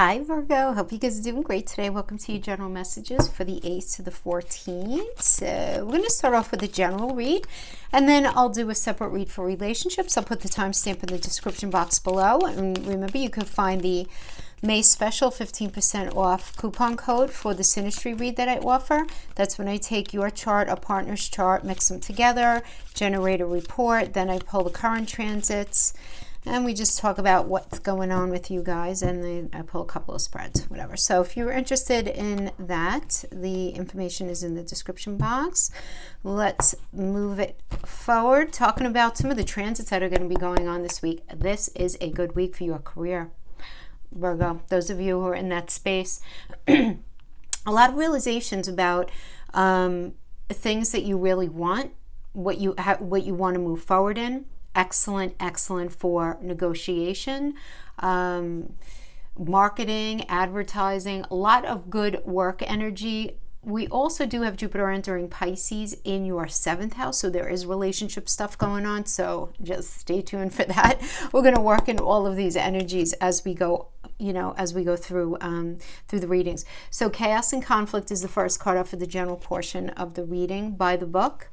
Hi Virgo, hope you guys are doing great today. Welcome to your general messages for the 8th to the 14th. So we're going to start off with a general read, and then I'll do a separate read for relationships. I'll put the timestamp in the description box below. And remember, you can find the May special 15% off coupon code for the Synastry read that I offer. That's when I take your chart, a partner's chart, mix them together, generate a report, then I pull the current transits, and we just talk about what's going on with you guys, and then I pull a couple of spreads, whatever. So if you're interested in that, the information is in the description box. Let's move it forward, talking about some of the transits that are going to be going on this week. This is a good week for your career, Virgo. Those of you who are in that space, a lot of realizations about things that you really want, what you want to move forward in. Excellent for negotiation, marketing, advertising, a lot of good work energy. We also do have Jupiter entering Pisces in your 7th house, so there is relationship stuff going on, so just stay tuned for that. We're going to work in all of these energies as we go, as we go through the readings. So chaos and conflict is the first card off for the general portion of the reading by the book.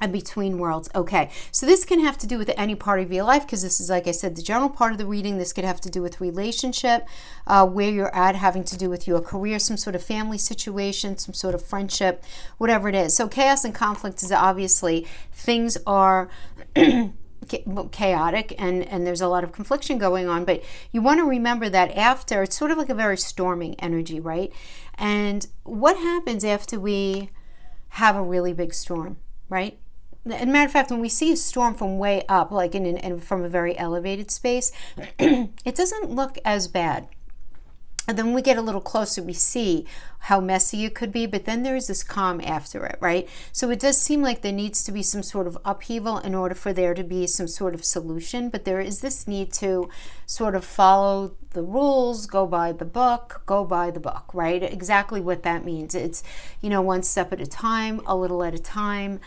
And between worlds. Okay, so this can have to do with any part of your life, because this is, like I said, the general part of the reading. This could have to do with relationship, where you're at, having to do with your career, some sort of family situation, some sort of friendship, whatever it is. So chaos and conflict is obviously things are chaotic, and there's a lot of confliction going on, but you want to remember that after, it's sort of like a very storming energy, right? And what happens after we have a really big storm, right? As a matter of fact, when we see a storm from way up, like from a very elevated space, it doesn't look as bad. And then when we get a little closer, we see how messy it could be, but then there's this calm after it, right? So it does seem like there needs to be some sort of upheaval in order for there to be some sort of solution, but there is this need to sort of follow the rules, go by the book, right? Exactly what that means. It's, one step at a time, a little at a time,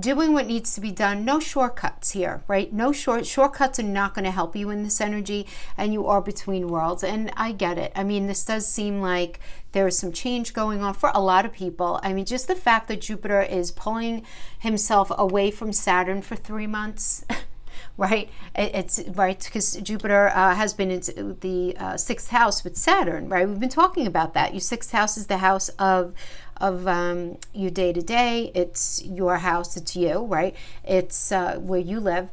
doing what needs to be done. No shortcuts here, right? No shortcuts are not going to help you in this energy, and you are between worlds, and I get it. I mean, this does seem like there is some change going on for a lot of people. I mean, just the fact that Jupiter is pulling himself away from Saturn for 3 months, right? It's right, because Jupiter has been in the 6th house with Saturn, right? We've been talking about that. Your 6th house is the house of your day-to-day. It's your house, it's you, right? It's where you live,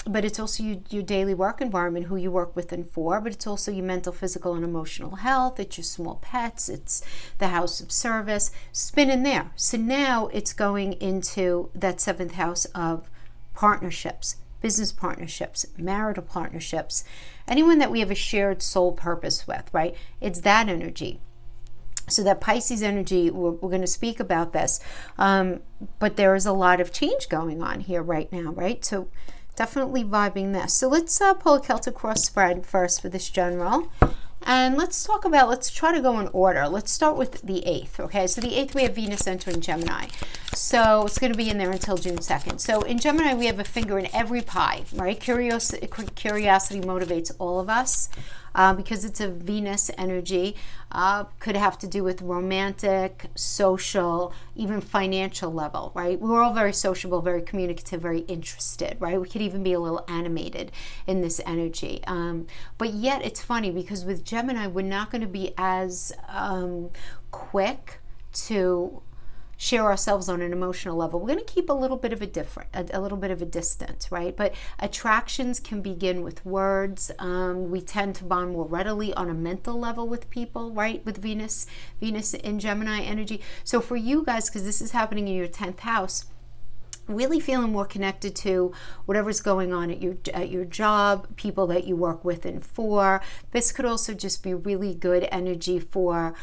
but it's also your daily work environment, who you work with and for, but it's also your mental, physical, and emotional health. It's your small pets. It's the house of service. Spin in there. So now it's going into that 7th house of partnerships, business partnerships, marital partnerships, anyone that we have a shared soul purpose with, right? It's that energy. So that Pisces energy, we're going to speak about this, but there is a lot of change going on here right now, right? So definitely vibing this. So let's pull a Celtic cross spread first for this general. And let's try to go in order. Let's start with the 8th, okay? So the 8th, we have Venus entering Gemini. So it's going to be in there until June 2nd. So in Gemini, we have a finger in every pie, right? Curiosity motivates all of us. Because it's a Venus energy, could have to do with romantic, social, even financial level, right? We're all very sociable, very communicative, very interested, right? We could even be a little animated in this energy. But yet it's funny, because with Gemini, we're not going to be as quick to share ourselves on an emotional level. We're going to keep a little bit of a distance, right? But attractions can begin with words. We tend to bond more readily on a mental level with people, right? With Venus in Gemini energy. So for you guys, because this is happening in your 10th house, really feeling more connected to whatever's going on at your job, people that you work with and for. This could also just be really good energy for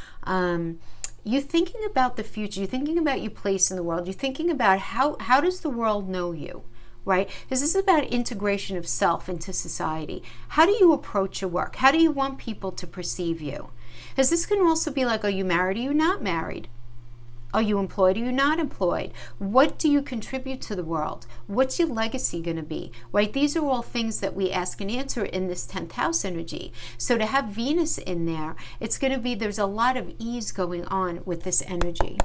you thinking about the future. You're thinking about your place in the world. You're thinking about how does the world know you, right? Because this is about integration of self into society. How do you approach your work? How do you want people to perceive you? Because this can also be like, are you married? Are you not married? Are you employed? Are you not employed? What do you contribute to the world? What's your legacy going to be? Right? These are all things that we ask and answer in this 10th house energy. So to have Venus in there, it's going to be, there's a lot of ease going on with this energy,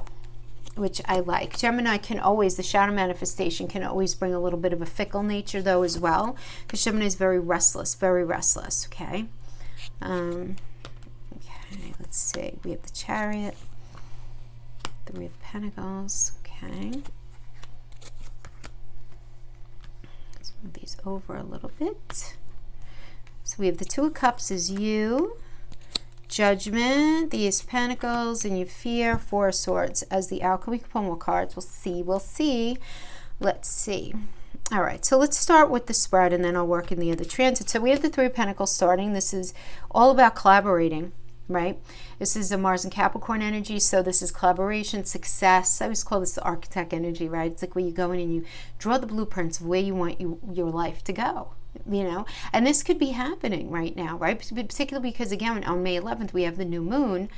which I like. Gemini can always, the shadow manifestation can always bring a little bit of a fickle nature though as well, because Gemini is very restless, okay? Okay, let's see. We have the Chariot, Three of Pentacles, okay. Let's move these over a little bit. So we have the Two of Cups is you, Judgment, the Ace of Pentacles, and you fear, Four of Swords as the outcome. We can pull more cards. We'll see. Let's see. All right, so let's start with the spread, and then I'll work in the other transit. So we have the Three of Pentacles starting. This is all about collaborating, right? This is a Mars and Capricorn energy, so this is collaboration, success. I always call this the architect energy, right? It's like where you go in and you draw the blueprints of where you want your life to go. You know, and this could be happening right now, right? Particularly because, again, on May 11th, we have the new moon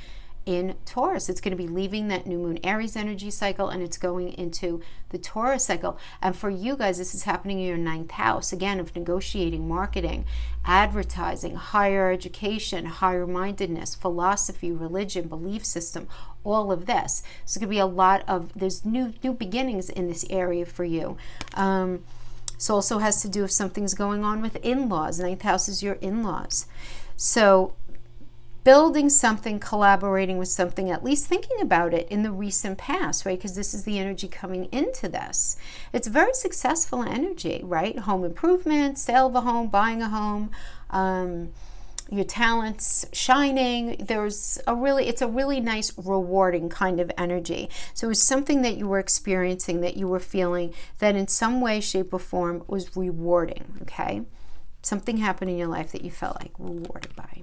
in Taurus. It's going to be leaving that new moon Aries energy cycle, and it's going into the Taurus cycle. And for you guys, this is happening in your 9th house, again, of negotiating, marketing, advertising, higher education, higher mindedness, philosophy, religion, belief system, all of this. So it's going to be a lot of, there's new beginnings in this area for you. This also has to do if something's going on with in-laws. 9th house is your in-laws. So building something, collaborating with something, at least thinking about it in the recent past, right? Because this is the energy coming into this. It's very successful energy, right? Home improvement, sale of a home, buying a home, your talents shining. It's a really nice, rewarding kind of energy. So it was something that you were experiencing, that you were feeling, that in some way, shape, or form was rewarding, okay? Something happened in your life that you felt like rewarded by.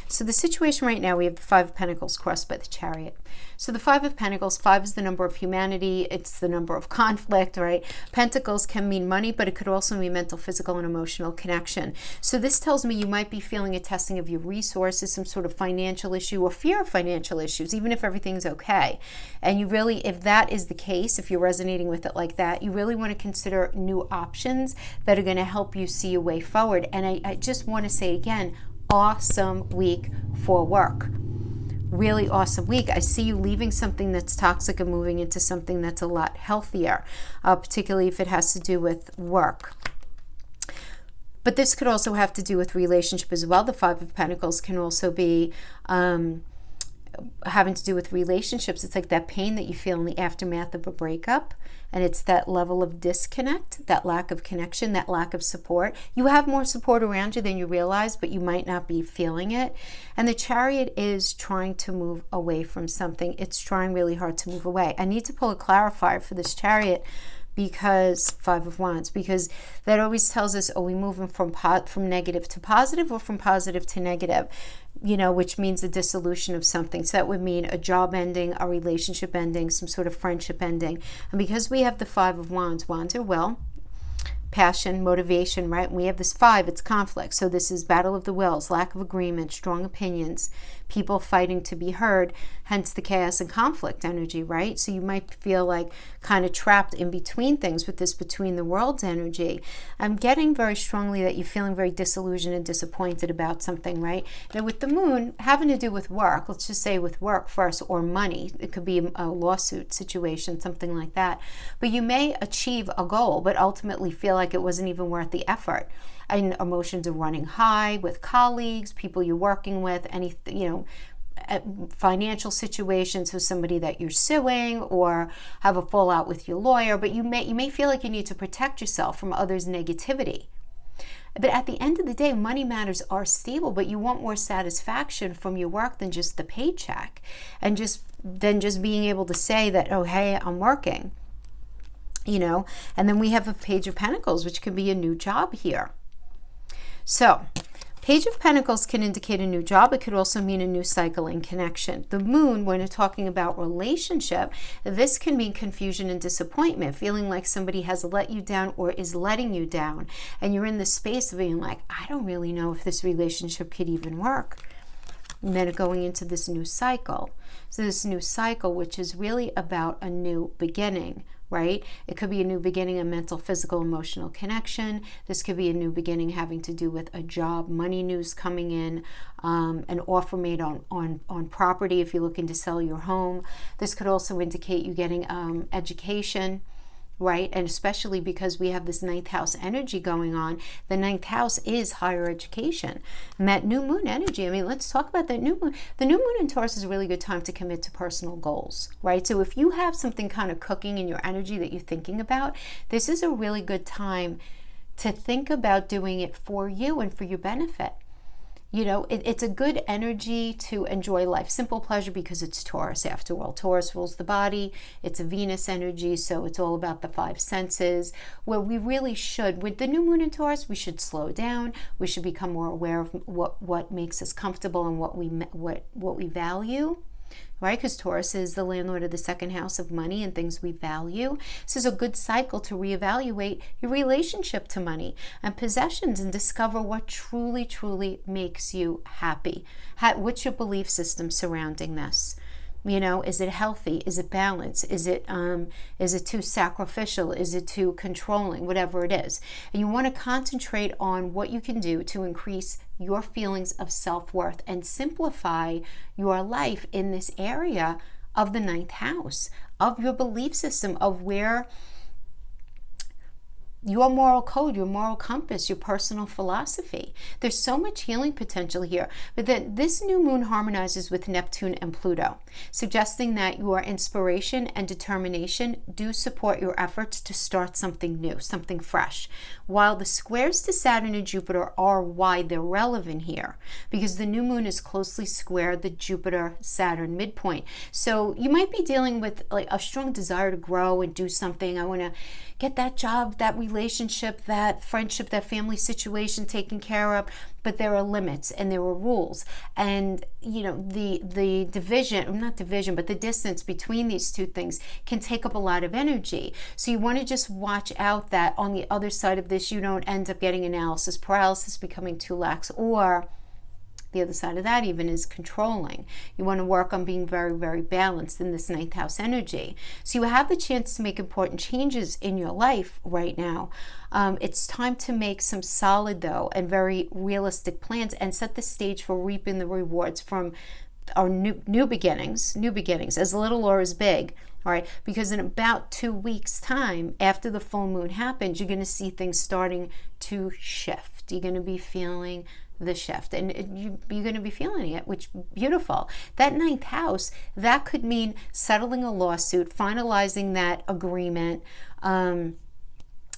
So the situation right now, we have the Five of Pentacles crossed by the Chariot. So the Five of Pentacles, 5 is the number of humanity. It's the number of conflict, right? Pentacles can mean money, but it could also mean mental, physical, and emotional connection. So this tells me you might be feeling a testing of your resources, some sort of financial issue or fear of financial issues, even if everything's okay. And you really, if that is the case, if you're resonating with it like that, you really want to consider new options that are going to help you see a way forward. And I just want to say again, awesome week for work. Really awesome week. I see you leaving something that's toxic and moving into something that's a lot healthier, particularly if it has to do with work. But this could also have to do with relationship as well. The Five of Pentacles can also be having to do with relationships. It's like that pain that you feel in the aftermath of a breakup, and it's that level of disconnect, that lack of connection, that lack of support. You have more support around you than you realize, but you might not be feeling it. And the Chariot is trying to move away from something. It's trying really hard to move away. I need to pull a clarifier for this Chariot, because Five of Wands, because that always tells us, are we moving from negative to positive or from positive to negative, you know, which means a dissolution of something. So that would mean a job ending, a relationship ending, some sort of friendship ending. And because we have the Five of Wands, wands are will, passion, motivation, right? And we have this 5, it's conflict. So this is battle of the wills, lack of agreement, strong opinions, people fighting to be heard, hence the chaos and conflict energy, right? So you might feel like kind of trapped in between things with this between the worlds energy. I'm getting very strongly that you're feeling very disillusioned and disappointed about something, right? Now with the moon having to do with work, let's just say with work first, or money, it could be a lawsuit situation, something like that. But you may achieve a goal, but ultimately feel like it wasn't even worth the effort. And emotions are running high with colleagues, people you're working with, anything, you know, financial situations with somebody that you're suing, or have a fallout with your lawyer. But you may feel like you need to protect yourself from others' negativity. But at the end of the day, money matters are stable, but you want more satisfaction from your work than just the paycheck, and just being able to say that, oh, hey, I'm working, you know. And then we have a Page of Pentacles, which could be a new job here. So Page of Pentacles can indicate a new job. It could also mean a new cycle and connection. The moon, when we're talking about relationship, this can mean confusion and disappointment, feeling like somebody has let you down or is letting you down. And you're in the space of being like, I don't really know if this relationship could even work. And then going into this new cycle. So this new cycle, which is really about a new beginning, right? It could be a new beginning, a mental, physical, emotional connection. This could be a new beginning having to do with a job, money news coming in, an offer made on property if you're looking to sell your home. This could also indicate you getting education, right? And especially because we have this ninth house energy going on. The ninth house is higher education. And that new moon energy, I mean, let's talk about that new moon. The new moon in Taurus is a really good time to commit to personal goals, right? So if you have something kind of cooking in your energy that you're thinking about, this is a really good time to think about doing it for you and for your benefit. You know, it's a good energy to enjoy life. Simple pleasure, because it's Taurus after all. Taurus rules the body. It's a Venus energy, so it's all about the five senses. Where we really should, with the new moon in Taurus, we should slow down. We should become more aware of what makes us comfortable and what we value. Right? Because Taurus is the landlord of the second house of money and things we value. This is a good cycle to reevaluate your relationship to money and possessions and discover what truly, truly makes you happy. What's your belief system surrounding this? You know, is it healthy? Is it balanced? Is it too sacrificial? Is it too controlling? Whatever it is. And you want to concentrate on what you can do to increase your feelings of self-worth and simplify your life in this area of the ninth house, of your belief system, of where your moral code, your moral compass, your personal philosophy. There's so much healing potential here. But then this new moon harmonizes with Neptune and Pluto, suggesting that your inspiration and determination do support your efforts to start something new, something fresh. While the squares to Saturn and Jupiter are why they're relevant here, because the new moon is closely squared the Jupiter-Saturn midpoint. So you might be dealing with like a strong desire to grow and do something. I want to get that job, that relationship, that friendship, that family situation taken care of, but there are limits and there are rules. And, you know, the division, not division, but the distance between these two things can take up a lot of energy. So you want to just watch out that on the other side of this, you don't end up getting analysis paralysis, becoming too lax, or the other side of that even is controlling. You want to work on being very, very balanced in this ninth house energy. So you have the chance to make important changes in your life right now. It's time to make some solid, though, and very realistic plans and set the stage for reaping the rewards from our new beginnings, as little or as big. All right, because in about 2 weeks' time, after the full moon happens, you're going to see things starting to shift. You're going to be feeling the shift, and you're going to be feeling it, which beautiful. That ninth house, that could mean settling a lawsuit, finalizing that agreement,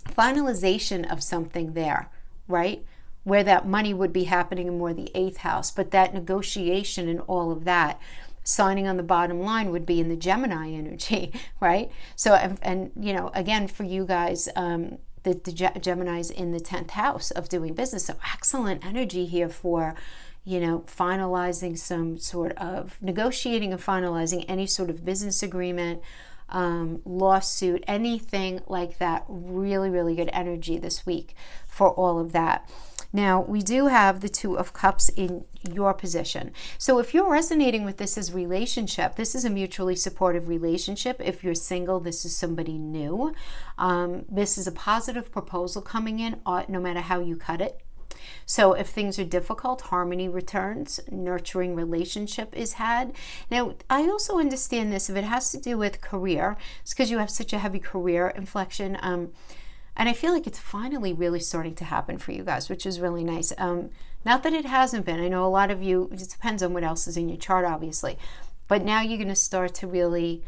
finalization of something there, right? Where that money would be happening in more the eighth house, but that negotiation and all of that, signing on the bottom line, would be in the Gemini energy, right? So, and you know, again, for you guys, the Gemini's in the 10th house of doing business. So excellent energy here for, you know, finalizing some sort of negotiating and finalizing any sort of business agreement, lawsuit, anything like that. Really, really good energy this week for all of that. Now, we do have the Two of Cups in your position. So if you're resonating with this as relationship, this is a mutually supportive relationship. If you're single, this is somebody new. This is a positive proposal coming in, no matter how you cut it. So if things are difficult, harmony returns, nurturing relationship is had. Now, I also understand this, if it has to do with career, it's because you have such a heavy career inflection. And I feel like it's finally really starting to happen for you guys, which is really nice. Not that it hasn't been. I know a lot of you, it depends on what else is in your chart, obviously. But now you're going to start to really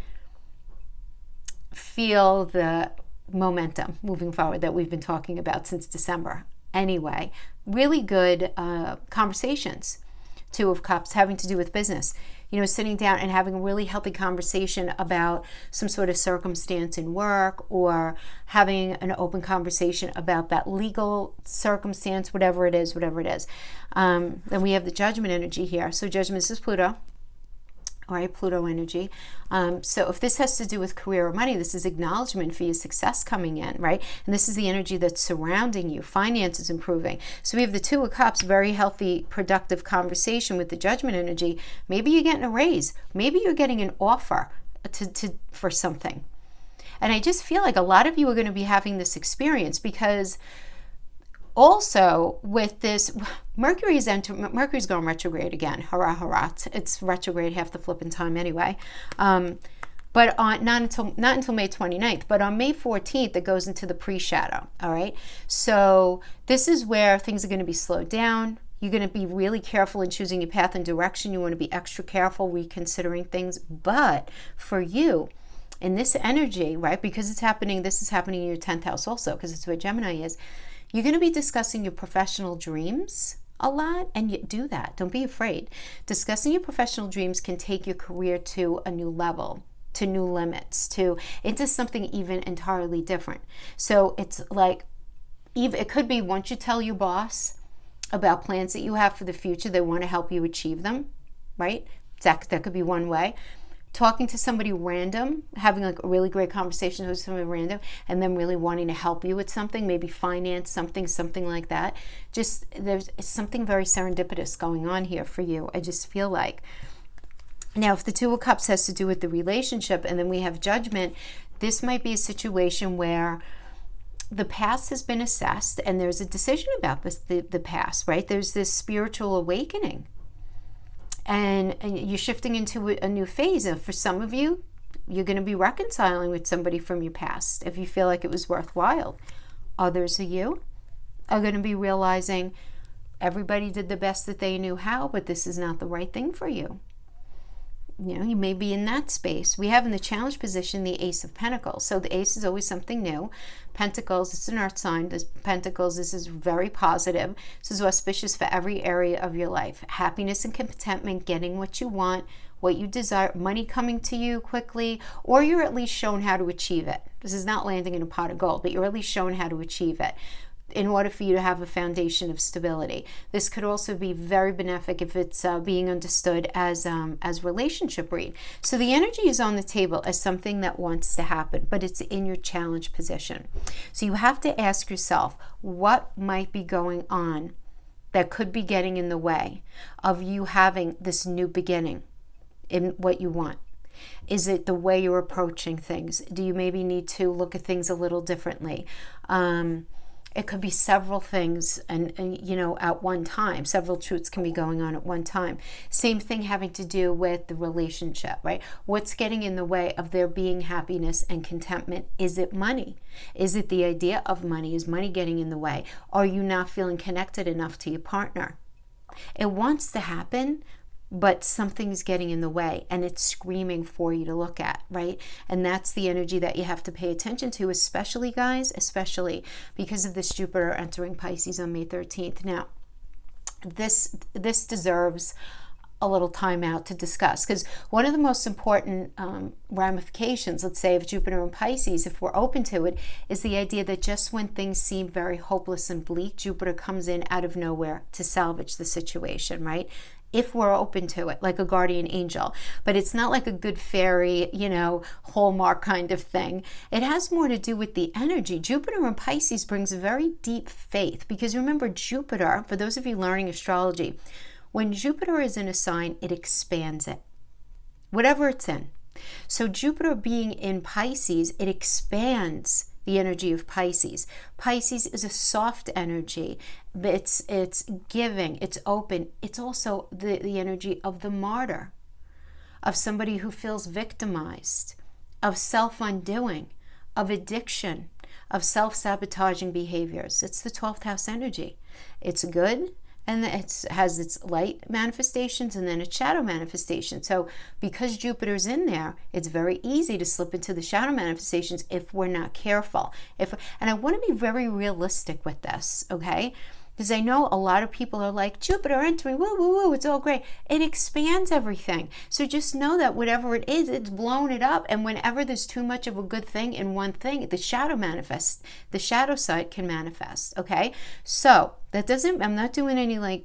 feel the momentum moving forward that we've been talking about since December. Anyway, really good conversations. Two of Cups having to do with business. You know, sitting down and having a really healthy conversation about some sort of circumstance in work, or having an open conversation about that legal circumstance, whatever it is. Then we have the Judgment energy here. So Judgment, this is Pluto. All right, Pluto energy. So if this has to do with career or money, this is acknowledgement for your success coming in, right? And this is the energy that's surrounding you. Finances improving. So we have the Two of Cups, very healthy, productive conversation with the Judgment energy. Maybe you're getting a raise. Maybe you're getting an offer for something. And I just feel like a lot of you are going to be having this experience because also with this, Mercury's going retrograde again. Hurrah, hurrah. It's retrograde half the flipping time anyway. But not until May 29th. But on May 14th, it goes into the pre-shadow. All right. So this is where things are going to be slowed down. You're going to be really careful in choosing your path and direction. You want to be extra careful reconsidering things. But for you, in this energy, right, because this is happening in your 10th house also, because it's where Gemini is, you're going to be discussing your professional dreams a lot, and you do that. Don't be afraid. Discussing your professional dreams can take your career to a new level, to new limits, into something even entirely different. So it's like, it could be once you tell your boss about plans that you have for the future, they want to help you achieve them, right? That could be one way. Talking to somebody random, having like a really great conversation with somebody random, and them really wanting to help you with something, maybe finance something like that. Just there's something very serendipitous going on here for you. I just feel like. Now, if the Two of Cups has to do with the relationship, and then we have Judgment, this might be a situation where the past has been assessed, and there's a decision about the past, right? There's this spiritual awakening. And you're shifting into a new phase. And for some of you, you're going to be reconciling with somebody from your past if you feel like it was worthwhile. Others of you are going to be realizing everybody did the best that they knew how, but this is not the right thing for you. You know, you may be in that space. We have in the challenge position the Ace of Pentacles. So the Ace is always something new. Pentacles, it's an earth sign. This Pentacles, this is very positive. This is auspicious for every area of your life. Happiness and contentment, getting what you want, what you desire, money coming to you quickly, or you're at least shown how to achieve it. This is not landing in a pot of gold, but you're at least shown how to achieve it in order for you to have a foundation of stability. This could also be very benefic if it's being understood as relationship read. So the energy is on the table as something that wants to happen, but it's in your challenge position. So you have to ask yourself, what might be going on that could be getting in the way of you having this new beginning in what you want? Is it the way you're approaching things? Do you maybe need to look at things a little differently? It could be several things and you know, at one time. Several truths can be going on at one time. Same thing having to do with the relationship, right? What's getting in the way of there being happiness and contentment? Is it money? Is it the idea of money? Is money getting in the way? Are you not feeling connected enough to your partner? It wants to happen, but something's getting in the way and it's screaming for you to look at, right? And that's the energy that you have to pay attention to, especially guys, especially because of this Jupiter entering Pisces on May 13th. Now, this deserves a little time out to discuss, because one of the most important ramifications, let's say, of Jupiter and Pisces, if we're open to it, is the idea that just when things seem very hopeless and bleak, Jupiter comes in out of nowhere to salvage the situation, right? If we're open to it, like a guardian angel. But it's not like a good fairy, you know, hallmark kind of thing. It has more to do with the energy. Jupiter in Pisces brings a very deep faith, because remember, Jupiter, for those of you learning astrology, when Jupiter is in a sign, it expands it, whatever it's in. So Jupiter being in Pisces, it expands the energy of Pisces. Pisces is a soft energy. It's giving, it's open. It's also the energy of the martyr, of somebody who feels victimized, of self-undoing, of addiction, of self-sabotaging behaviors. It's the 12th house energy. It's good, and it has its light manifestations and then its shadow manifestation. So because Jupiter's in there, it's very easy to slip into the shadow manifestations if we're not careful. And I want to be very realistic with this, okay? Because I know a lot of people are like, Jupiter entering, woo, woo, woo, it's all great. It expands everything. So just know that whatever it is, it's blown it up. And whenever there's too much of a good thing in one thing, the shadow manifests. The shadow side can manifest, okay? So I'm not doing any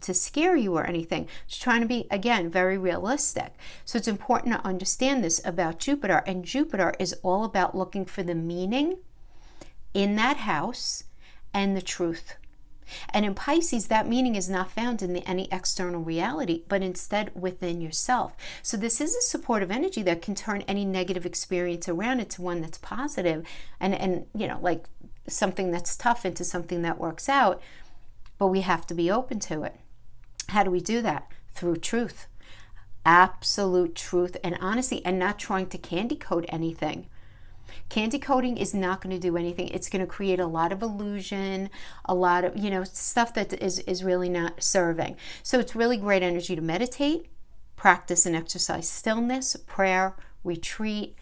to scare you or anything. Just trying to be, again, very realistic. So it's important to understand this about Jupiter. And Jupiter is all about looking for the meaning in that house and the truth. And in Pisces, that meaning is not found in any external reality, but instead within yourself. So this is a supportive energy that can turn any negative experience around into one that's positive and like something that's tough into something that works out. But we have to be open to it. How do we do that? Through truth. Absolute truth and honesty, and not trying to candy coat anything. Candy coating is not going to do anything. It's going to create a lot of illusion, a lot of, stuff that is really not serving. So it's really great energy to meditate, practice and exercise stillness, prayer, retreat,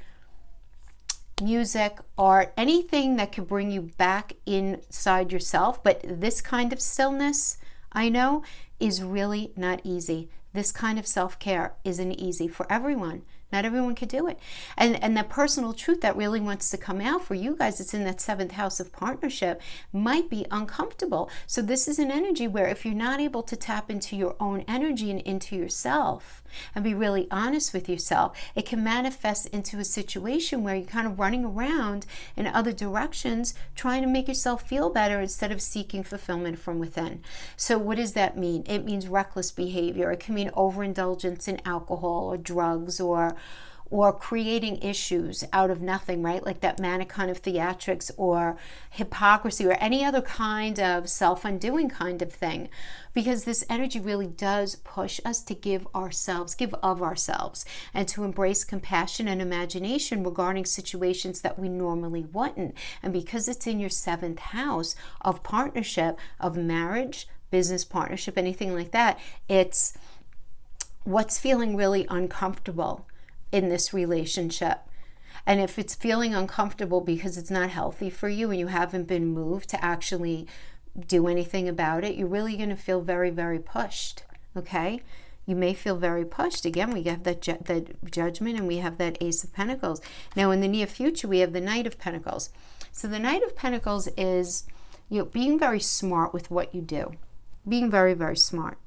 music, art, anything that could bring you back inside yourself. But this kind of stillness, I know, is really not easy. This kind of self-care isn't easy for everyone. Not everyone can do it. And that personal truth that really wants to come out for you guys, it's in that 7th house of partnership, might be uncomfortable. So this is an energy where if you're not able to tap into your own energy and into yourself and be really honest with yourself, it can manifest into a situation where you're kind of running around in other directions trying to make yourself feel better instead of seeking fulfillment from within. So what does that mean? It means reckless behavior. It can mean overindulgence in alcohol or drugs or creating issues out of nothing, right? Like that manic kind of theatrics or hypocrisy or any other kind of self-undoing kind of thing. Because this energy really does push us to give of ourselves, and to embrace compassion and imagination regarding situations that we normally wouldn't. And because it's in your 7th house of partnership, of marriage, business partnership, anything like that, it's what's feeling really uncomfortable in this relationship. And if it's feeling uncomfortable because it's not healthy for you and you haven't been moved to actually do anything about it, you're really going to feel very, very pushed. Okay? You may feel very pushed. Again, we have that Judgment, and we have that Ace of Pentacles. Now, in the near future, we have the Knight of Pentacles. So the Knight of Pentacles is being very smart with what you do. Being very, very smart.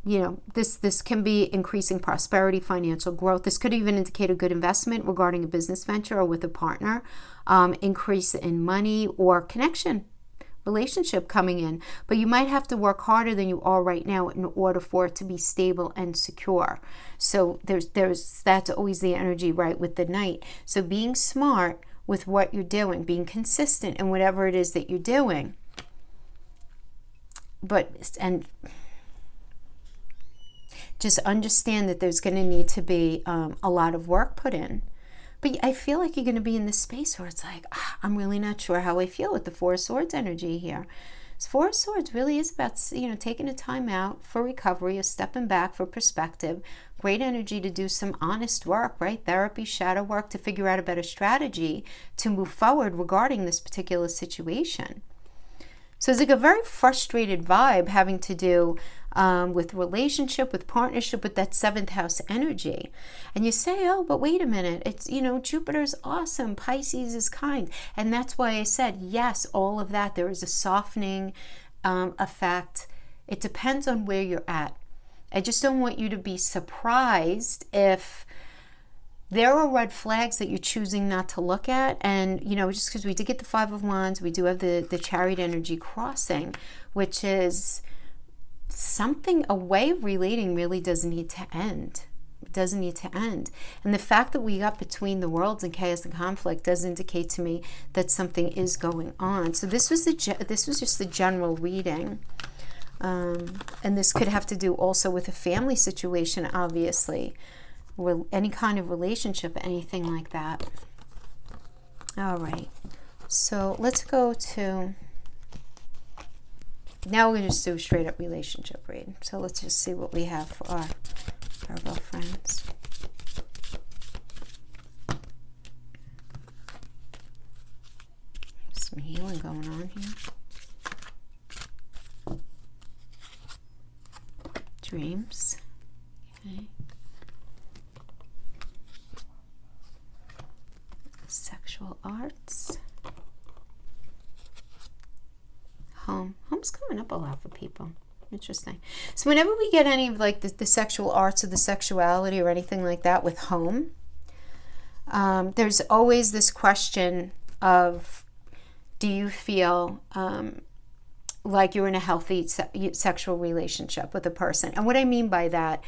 This can be increasing prosperity, financial growth. This could even indicate a good investment regarding a business venture or with a partner, increase in money or connection, relationship coming in. But you might have to work harder than you are right now in order for it to be stable and secure. So that's always the energy, right, with the Knight. So being smart with what you're doing, being consistent in whatever it is that you're doing. Just understand that there's going to need to be a lot of work put in. But I feel like you're going to be in this space where it's like, I'm really not sure how I feel with the 4 of Swords energy here. So 4 of Swords really is about, taking a time out for recovery, or stepping back for perspective. Great energy to do some honest work, right? Therapy, shadow work, to figure out a better strategy to move forward regarding this particular situation. So it's like a very frustrated vibe having to do with relationship, with partnership, with that 7th house energy. And you say, oh, but wait a minute. It's, Jupiter's awesome. Pisces is kind. And that's why I said, yes, all of that. There is a softening effect. It depends on where you're at. I just don't want you to be surprised if there are red flags that you're choosing not to look at. And, just because we did get the 5 of Wands, we do have the Chariot energy crossing, which is something, a way of relating really doesn't need to end. It doesn't need to end. And the fact that we got between the worlds and chaos and conflict does indicate to me that something is going on. So this was just the general reading. And this could have to do also with a family situation, obviously. Any kind of relationship, anything like that. All right, so let's go to, now we're going to just do a straight up relationship read. So let's just see what we have for our Virgo friends. Some healing going on here. Dreams. Okay. Sexual arts. Home home's coming up a lot for people. Interesting. So whenever we get any of like the sexual arts or the sexuality or anything like that with home, there's always this question of, do you feel like you're in a healthy sexual relationship with a person? And what I mean by that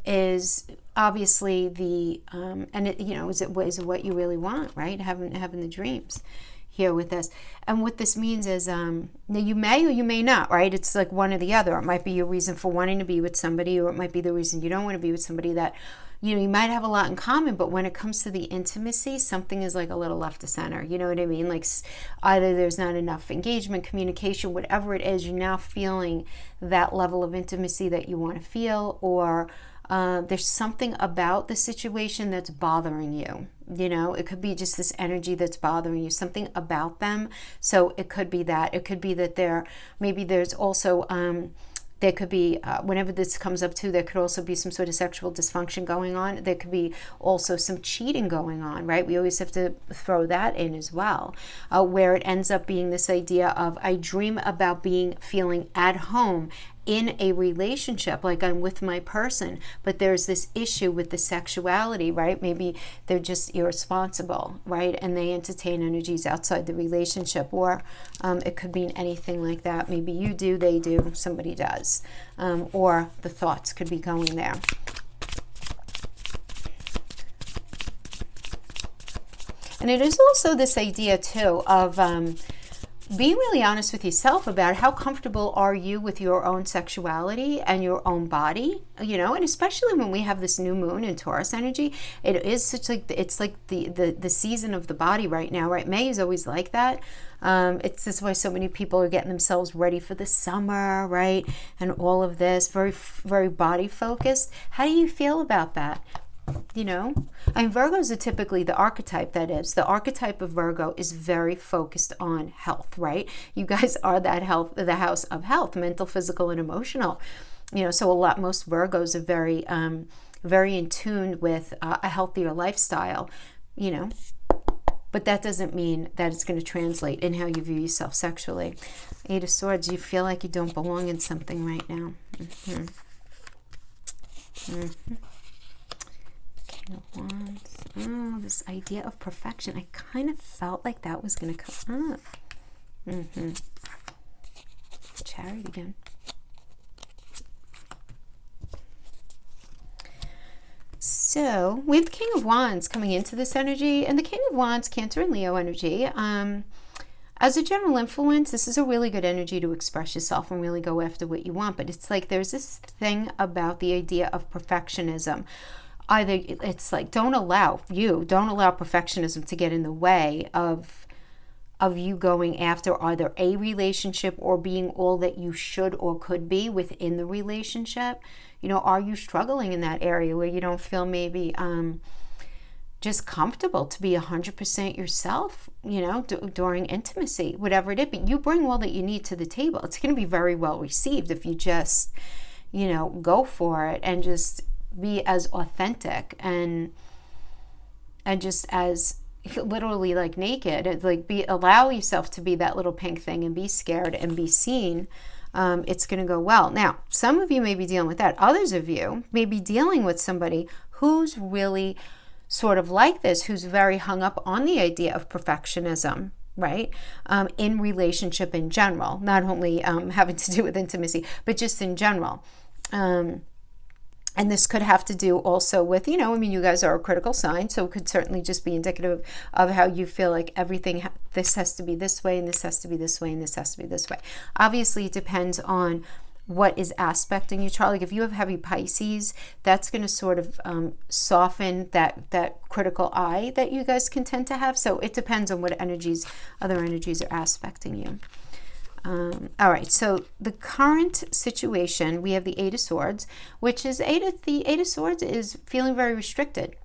is obviously and it, is it what you really want, right? Having the dreams here with this. And what this means is, now you may or you may not, right? It's like one or the other. It might be your reason for wanting to be with somebody, or it might be the reason you don't want to be with somebody that, you might have a lot in common, but when it comes to the intimacy, something is like a little left to center. You know what I mean? Like either there's not enough engagement, communication, whatever it is, you're now feeling that level of intimacy that you want to feel, or there's something about the situation that's bothering you. It could be just this energy that's bothering you, something about them. So it could be that. It could be that there's also, there could be, whenever this comes up too, there could also be some sort of sexual dysfunction going on. There could be also some cheating going on, right? We always have to throw that in as well, where it ends up being this idea of, I dream about feeling at home in a relationship, like I'm with my person, but there's this issue with the sexuality, right? Maybe they're just irresponsible, right? And they entertain energies outside the relationship, or it could mean anything like that. Maybe you do, they do, somebody does, or the thoughts could be going there. And it is also this idea too of being really honest with yourself about how comfortable are you with your own sexuality and your own body, and especially when we have this new moon in Taurus energy, it is such like, it's like the season of the body right now, right? May is always like that. It's this why so many people are getting themselves ready for the summer, right? And all of this, very, very body focused. How do you feel about that? Virgos are typically the archetype, the archetype of Virgo is very focused on health, right? You guys are that health, the house of health, mental, physical, and emotional. So most Virgos are very, very in tune with a healthier lifestyle, but that doesn't mean that it's going to translate in how you view yourself sexually. Eight of Swords, you feel like you don't belong in something right now. Wands. Oh, this idea of perfection. I kind of felt like that was going to come up. Chariot again. So we have the King of Wands coming into this energy, and the King of Wands, Cancer and Leo energy. As a general influence, this is a really good energy to express yourself and really go after what you want. But it's like there's this thing about the idea of perfectionism. Either it's like don't allow perfectionism to get in the way of you going after either a relationship or being all that you should or could be within the relationship. Are you struggling in that area where you don't feel maybe just comfortable to be 100% yourself, during intimacy, whatever it is, but you bring all that you need to the table. It's going to be very well received if you just, go for it and just be as authentic and just as literally like naked. It's like allow yourself to be that little pink thing and be scared and be seen. It's going to go well. Now, some of you may be dealing with that. Others of you may be dealing with somebody who's really sort of like this, who's very hung up on the idea of perfectionism, right? In relationship in general, not only having to do with intimacy, but just in general. And this could have to do also with, you guys are a critical sign, so it could certainly just be indicative of how you feel like everything, this has to be this way, and this has to be this way, and this has to be this way. Obviously, it depends on what is aspecting you, Charlie. Like if you have heavy Pisces, that's going to sort of soften that critical eye that you guys can tend to have. So it depends on what other energies are aspecting you. All right, so the current situation, we have the Eight of Swords, which is the Eight of Swords is feeling very restricted,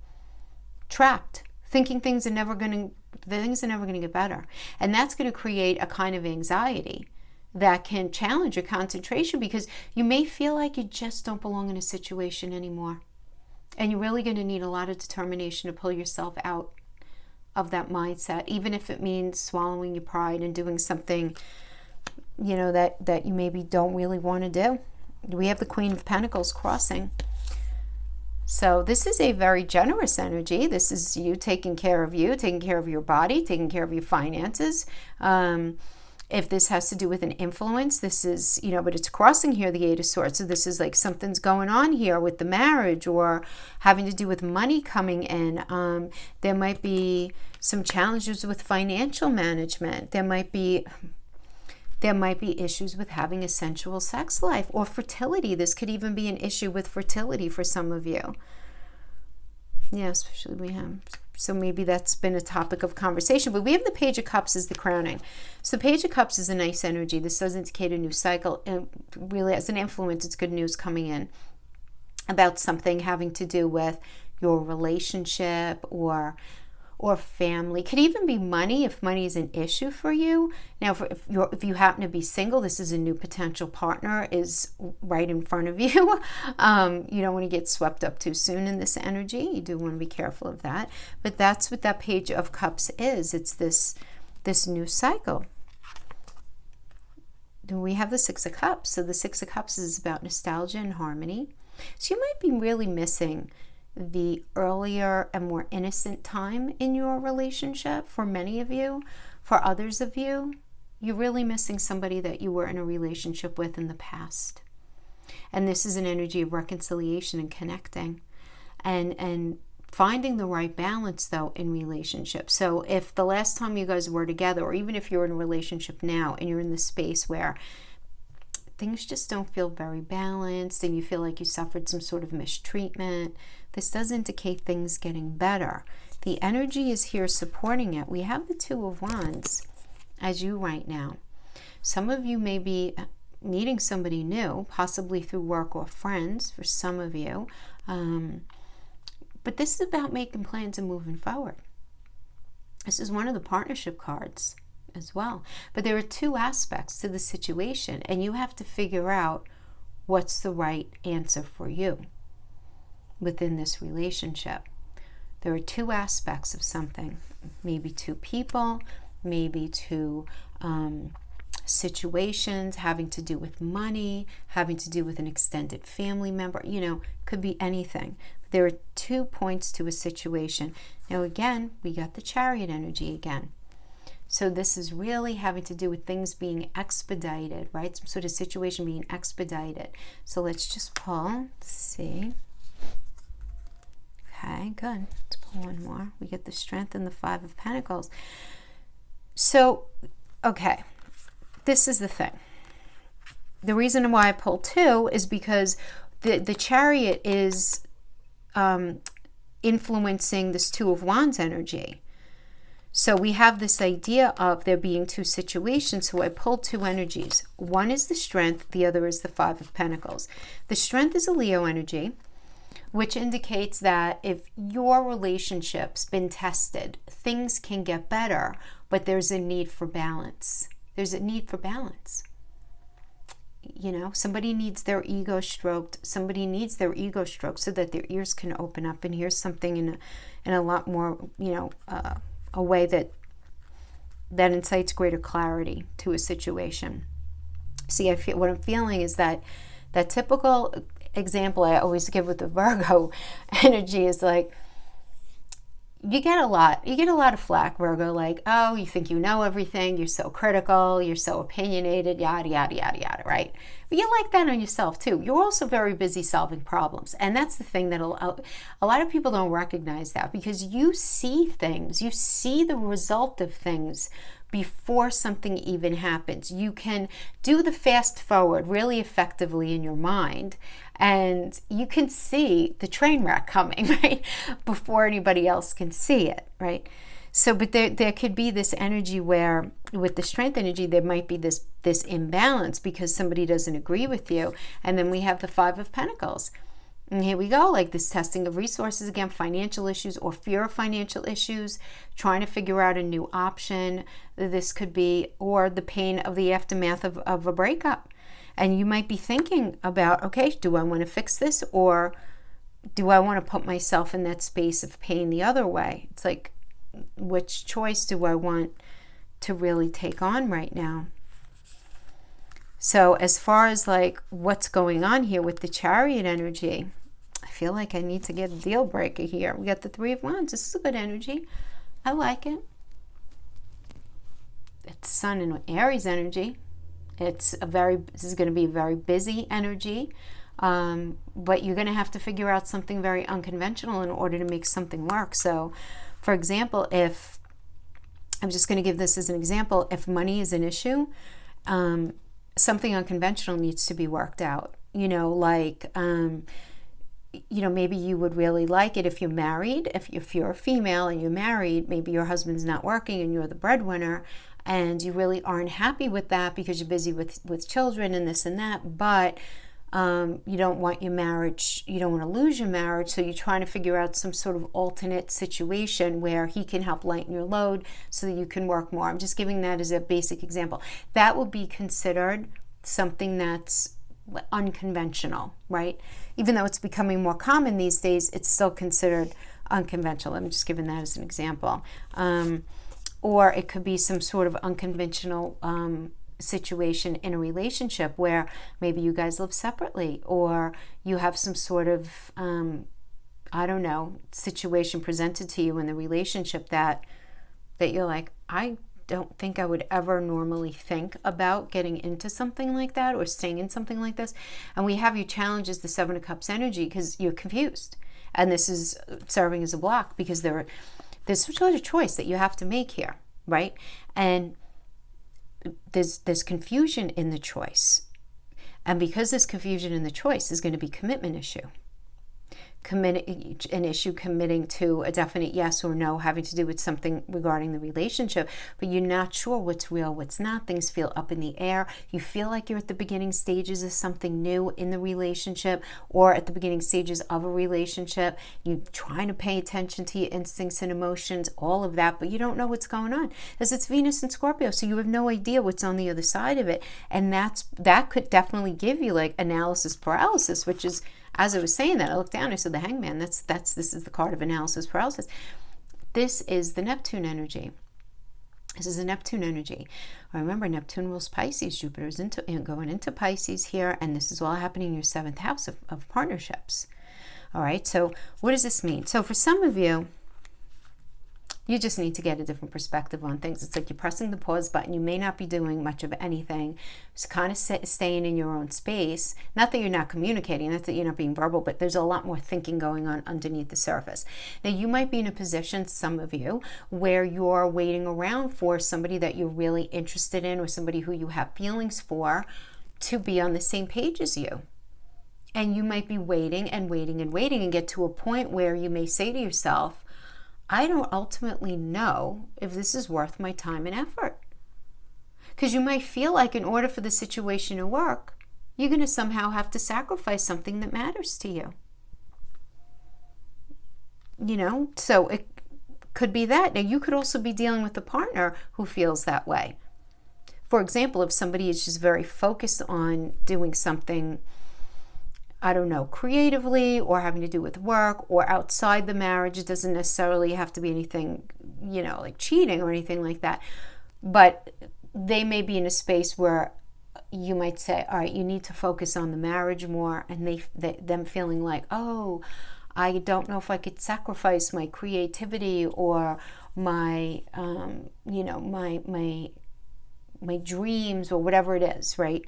trapped, thinking things are never going to get better. And that's going to create a kind of anxiety that can challenge your concentration, because you may feel like you just don't belong in a situation anymore. And you're really going to need a lot of determination to pull yourself out of that mindset, even if it means swallowing your pride and doing something you know, that you maybe don't really want to do. We have the Queen of Pentacles crossing. So this is a very generous energy. This is you, taking care of your body, taking care of your finances. If this has to do with an influence, this is, you know, but it's crossing here, the Eight of Swords. So this is like something's going on here with the marriage or having to do with money coming in. There might be some challenges with financial management. There might be issues with having a sensual sex life or fertility. This could even be an issue with fertility for some of you. Yeah, especially we have. So maybe that's been a topic of conversation. But we have the Page of Cups as the crowning. So Page of Cups is a nice energy. This does indicate a new cycle. And really, as an influence, it's good news coming in about something having to do with your relationship or family. Could even be money, if money is an issue for you. Now, if you happen to be single, this is a new potential partner is right in front of you. You don't want to get swept up too soon in this energy. You do want to be careful of that. But that's what that Page of Cups is. It's this new cycle. Then we have the Six of Cups. So the Six of Cups is about nostalgia and harmony. So you might be really missing the earlier and more innocent time in your relationship. For many of you, for others of you, you're really missing somebody that you were in a relationship with in the past. And this is an energy of reconciliation and connecting and finding the right balance, though, in relationships. So if the last time you guys were together, or even if you're in a relationship now and you're in this space where things just don't feel very balanced and you feel like you suffered some sort of mistreatment, this does indicate things getting better. The energy is here supporting it. We have the Two of Wands as you right now. Some of you may be meeting somebody new, possibly through work or friends for some of you. But this is about making plans and moving forward. This is one of the partnership cards as well. But there are two aspects to the situation, and you have to figure out what's the right answer for you within this relationship. There are two aspects of something, maybe two people, maybe two situations having to do with money, having to do with an extended family member, could be anything. There are 2 points to a situation. Now again, we got the Chariot energy again. So this is really having to do with things being expedited, right? Some sort of situation being expedited. So let's just pull, let's see. Okay, good. Let's pull one more. We get the Strength and the Five of Pentacles. So, okay, this is the thing. The reason why I pulled two is because the Chariot is influencing this Two of Wands energy. So we have this idea of there being two situations. So I pulled two energies. One is the Strength, the other is the Five of Pentacles. The Strength is a Leo energy, which indicates that if your relationship's been tested, things can get better, but there's a need for balance. There's a need for balance. Somebody needs their ego stroked. Somebody needs their ego stroked so that their ears can open up and hear something in a lot more, a way that incites greater clarity to a situation. See, what I'm feeling is that typical example I always give with the Virgo energy is like, you get a lot of flack, Virgo, like, oh, you think you know everything, you're so critical, you're so opinionated, yada, yada, yada, yada, right? But you like that on yourself too. You're also very busy solving problems. And that's the thing that a lot of people don't recognize that, because you see things, you see the result of things before something even happens. You can do the fast forward really effectively in your mind, and you can see the train wreck coming, right? Before anybody else can see it, right? So, but there could be this energy where, with the Strength energy, there might be this imbalance because somebody doesn't agree with you. And then we have the Five of Pentacles. And here we go, like this testing of resources again, financial issues or fear of financial issues, trying to figure out a new option. This could be, or the pain of the aftermath of a breakup. And you might be thinking about, okay, do I want to fix this, or do I want to put myself in that space of pain the other way? It's like, which choice do I want to really take on right now? So as far as like what's going on here with the Chariot energy, I feel like I need to get a deal breaker here. We got the Three of Wands. This is a good energy. I like it. It's Sun and Aries energy. This is going to be a very busy energy. But you're going to have to figure out something very unconventional in order to make something work. So, for example, if I'm just going to give this as an example, if money is an issue, something unconventional needs to be worked out. Like, maybe you would really like it if you're married. If you're a female and you're married, maybe your husband's not working and you're the breadwinner, and you really aren't happy with that because you're busy with children and this and that, but you don't want your marriage, you don't want to lose your marriage, so you're trying to figure out some sort of alternate situation where he can help lighten your load so that you can work more. I'm just giving that as a basic example. That would be considered something that's unconventional, right? Even though it's becoming more common these days, it's still considered unconventional. I'm just giving that as an example. Or it could be some sort of unconventional situation in a relationship where maybe you guys live separately, or you have some sort of, situation presented to you in the relationship that you're like, I don't think I would ever normally think about getting into something like that or staying in something like this. And we have you challenge as the Seven of Cups energy because you're confused. And this is serving as a block because there's some sort of choice that you have to make here, right? And there's confusion in the choice. And because there's confusion in the choice, there's going to be commitment issue. Committing to a definite yes or no having to do with something regarding the relationship, but you're not sure what's real, what's not. Things feel up in the air. You feel like you're at the beginning stages of something new in the relationship or at the beginning stages of a relationship. You're trying to pay attention to your instincts and emotions, all of that, but you don't know what's going on because it's Venus and Scorpio, so you have no idea what's on the other side of it. And that could definitely give you like analysis paralysis, which is, as I was saying that, I looked down, I said the Hangman, this is the card of analysis paralysis. This is the Neptune energy. This is a Neptune energy. Remember, Neptune rules Pisces. Jupiter is going into Pisces here, and this is all happening in your 7th house of partnerships. All right, so what does this mean? So for some of you, you just need to get a different perspective on things. It's like you're pressing the pause button. You may not be doing much of anything. Just kind of staying in your own space. Not that you're not communicating, not that you're not being verbal, but there's a lot more thinking going on underneath the surface. Now, you might be in a position, some of you, where you're waiting around for somebody that you're really interested in or somebody who you have feelings for to be on the same page as you. And you might be waiting and waiting and waiting and get to a point where you may say to yourself, I don't ultimately know if this is worth my time and effort. Because you might feel like in order for the situation to work, you're going to somehow have to sacrifice something that matters to you. So it could be that. Now, you could also be dealing with a partner who feels that way. For example, if somebody is just very focused on doing something, creatively or having to do with work or outside the marriage. It doesn't necessarily have to be anything, like cheating or anything like that. But they may be in a space where you might say, all right, you need to focus on the marriage more, and them feeling like, oh, I don't know if I could sacrifice my creativity or my, my dreams or whatever it is, right?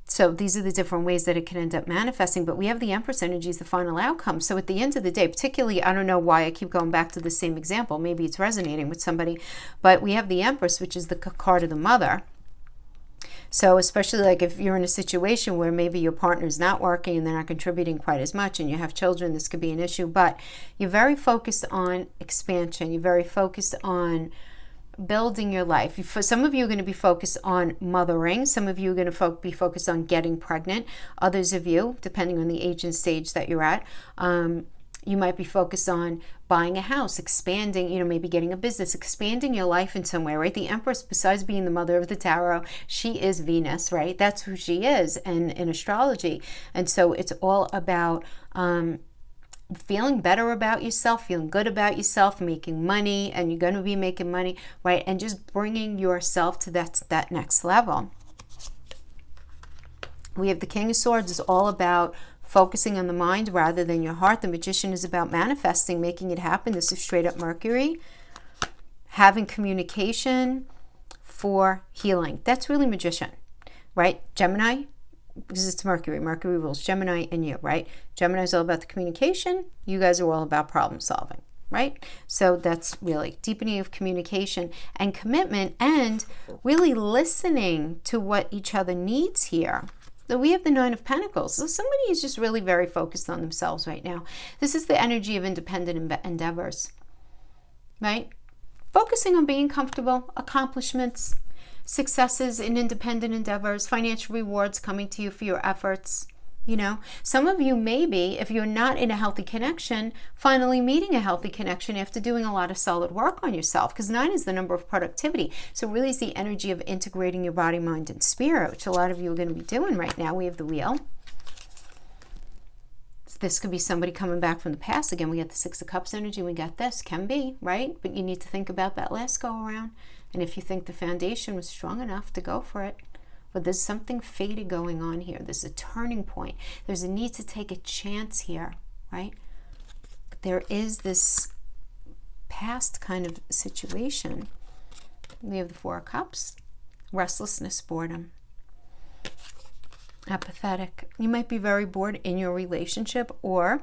So these are the different ways that it can end up manifesting. But we have the Empress energy as the final outcome. So at the end of the day, particularly, I don't know why I keep going back to the same example. Maybe it's resonating with somebody. But we have the Empress, which is the card of the mother. So especially like if you're in a situation where maybe your partner's not working and they're not contributing quite as much and you have children, this could be an issue. But you're very focused on expansion. You're very focused on building your life. For some of you are going to be focused on mothering. Some of you are going to be focused on getting pregnant. Others of you, depending on the age and stage that you're at, you might be focused on buying a house, expanding, maybe getting a business, expanding your life in some way, right? The Empress, besides being the mother of the tarot, she is Venus, right? That's who she is in astrology. And so it's all about feeling better about yourself, feeling good about yourself, making money, and you're going to be making money, right? And just bringing yourself to that next level. We have the King of Swords is all about focusing on the mind rather than your heart. The Magician is about manifesting, making it happen. This is straight up Mercury. Having communication for healing. That's really Magician, right? Gemini, because it's Mercury. Mercury rules Gemini and you, right? Gemini is all about the communication. You guys are all about problem solving, right? So that's really deepening of communication and commitment and really listening to what each other needs here. So we have the Nine of Pentacles. So somebody is just really very focused on themselves right now. This is the energy of independent endeavors, right? Focusing on being comfortable, accomplishments, successes in independent endeavors, financial rewards coming to you for your efforts. You know, some of you maybe, if you're not in a healthy connection, finally meeting a healthy connection after doing a lot of solid work on yourself, because 9 is the number of productivity. So really is the energy of integrating your body, mind, and spirit, which a lot of you are going to be doing right now. We have the Wheel. This could be somebody coming back from the past. Again, we got the Six of Cups energy. We got this. Can be, right? But you need to think about that last go around. And if you think the foundation was strong enough to go for it. But there's something fated going on here. There's a turning point. There's a need to take a chance here, right? But there is this past kind of situation. We have the Four of Cups. Restlessness, boredom. Apathetic. You might be very bored in your relationship, or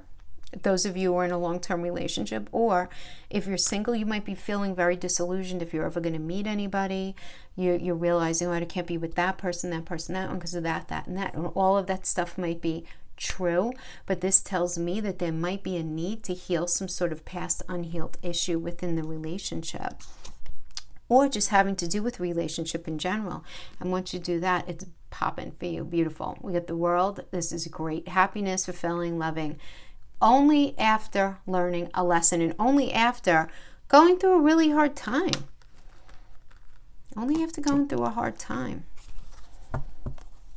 those of you who are in a long-term relationship, or if you're single, you might be feeling very disillusioned if you're ever going to meet anybody. You're realizing, oh, I can't be with that person, that one, because of that, and that. And all of that stuff might be true, but this tells me that there might be a need to heal some sort of past unhealed issue within the relationship, or just having to do with relationship in general. And once you do that, it's popping for you. Beautiful. We got the World. This is great. Happiness, fulfilling, loving. Only after learning a lesson, and only after going through a really hard time. Only after going through a hard time.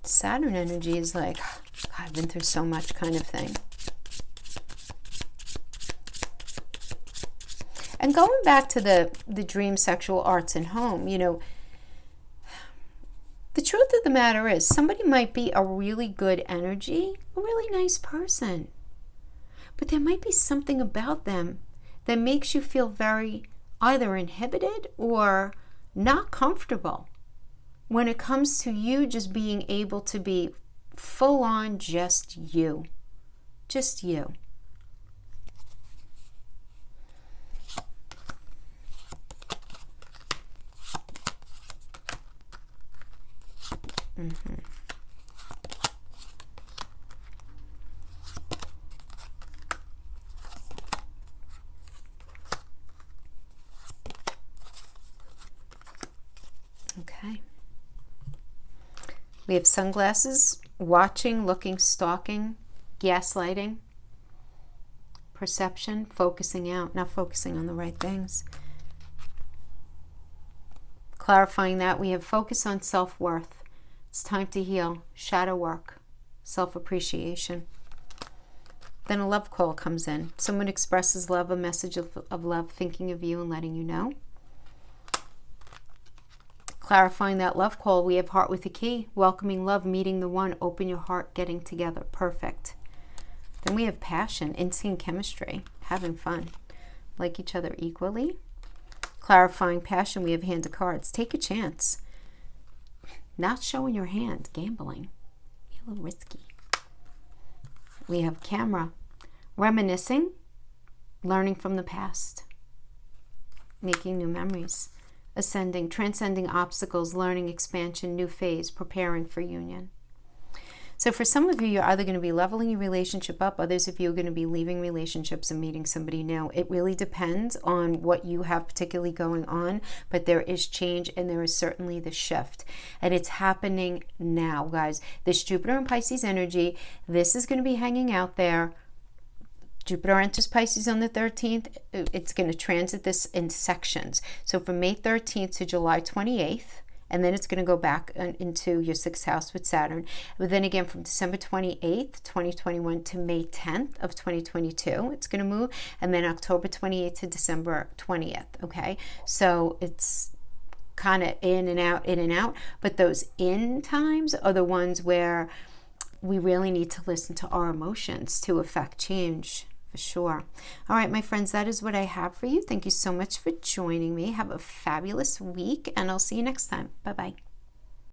Saturn energy is like, God, I've been through so much kind of thing. And going back to the dream, sexual arts, and home, you know, the truth of the matter is somebody might be a really good energy, a really nice person. But there might be something about them that makes you feel very either inhibited or not comfortable when it comes to you just being able to be full on just you. Just you. Mm-hmm. Okay. We have sunglasses, watching, looking, stalking, gaslighting, perception, focusing out, not focusing on the right things. Clarifying that, we have focus on self-worth. It's time to heal, shadow work, self-appreciation. Then a love call comes in. Someone expresses love, a message of love, thinking of you and letting you know. Clarifying that love call, we have heart with the key, welcoming love, meeting the one, open your heart, getting together, perfect. Then we have passion, instinct, chemistry, having fun, like each other equally. Clarifying passion, we have hand of cards, take a chance. Not showing your hand, gambling, be a little risky. We have camera, reminiscing, learning from the past, making new memories. Ascending, transcending obstacles, learning, expansion, new phase, preparing for union. So for some of you, you're either going to be leveling your relationship up, others of you are going to be leaving relationships and meeting somebody new. It really depends on what you have particularly going on, but there is change and there is certainly the shift. And it's happening now, guys. This Jupiter and Pisces energy, this is going to be hanging out there. Jupiter enters Pisces on the 13th. It's going to transit this in sections. So from May 13th to July 28th, and then it's going to go back into your 6th house with Saturn. But then again, from December 28th, 2021 to May 10th of 2022, it's going to move. And then October 28th to December 20th, okay? So it's kind of in and out, in and out. But those in times are the ones where we really need to listen to our emotions to affect change, for sure. All right, my friends, that is what I have for you. Thank you so much for joining me. Have a fabulous week, and I'll see you next time. Bye-bye.